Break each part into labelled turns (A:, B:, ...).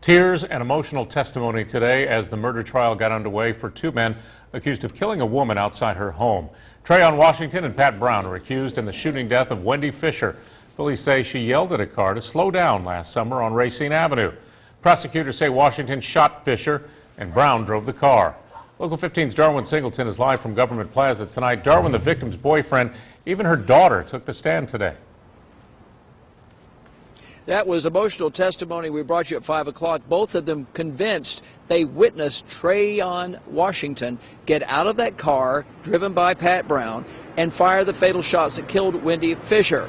A: Tears and emotional testimony today as the murder trial got underway for two men accused of killing a woman outside her home. Trayon Washington and Pat Brown are accused in the shooting death of Wendy Fisher. Police say she yelled at a car to slow down last summer on Racine Avenue. Prosecutors say Washington shot Fisher and Brown drove the car. Local 15's Darwin Singleton is live from Government Plaza tonight. Darwin, the victim's boyfriend, even her daughter took the stand today.
B: That was emotional testimony we brought you at 5 o'clock. Both of them convinced they witnessed Trayon Washington get out of that car driven by Pat Brown and fire the fatal shots that killed Wendy Fisher.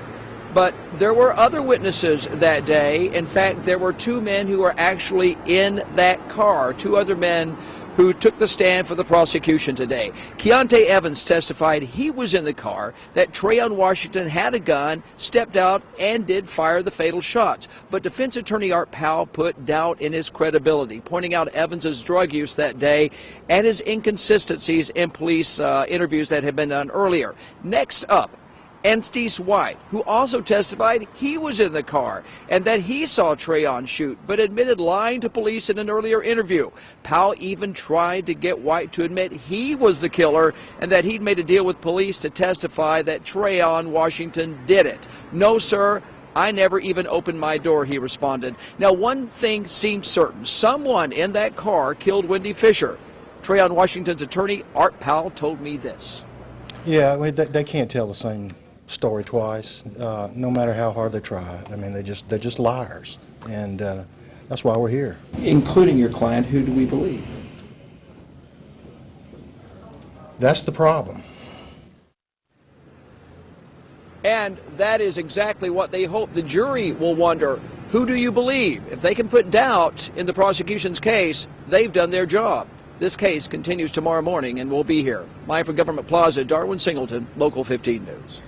B: But there were other witnesses that day. In fact, there were two men who were actually in that car, two other men who took the stand for the prosecution today. Keonte Evans testified he was in the car, that Trayon Washington had a gun, stepped out, and did fire the fatal shots. But defense attorney Art Powell put doubt in his credibility, pointing out Evans's drug use that day and his inconsistencies in police interviews that had been done earlier. Next up, Anstice White, who also testified he was in the car and that he saw Trayon shoot, but admitted lying to police in an earlier interview. Powell even tried to get White to admit he was the killer and that he'd made a deal with police to testify that Trayon Washington did it. "No, sir, I never even opened my door," he responded. Now, one thing seems certain. Someone in that car killed Wendy Fisher. Trayon Washington's attorney, Art Powell, told me this.
C: Yeah, they can't tell the same story twice, no matter how hard they try. I mean, they're just liars, and that's why we're here.
D: Including your client, who do we believe?
C: That's the problem.
B: And that is exactly what they hope. The jury will wonder, who do you believe? If they can put doubt in the prosecution's case, they've done their job. This case continues tomorrow morning, and we'll be here. Live from Government Plaza, Darwin Singleton, Local 15 News.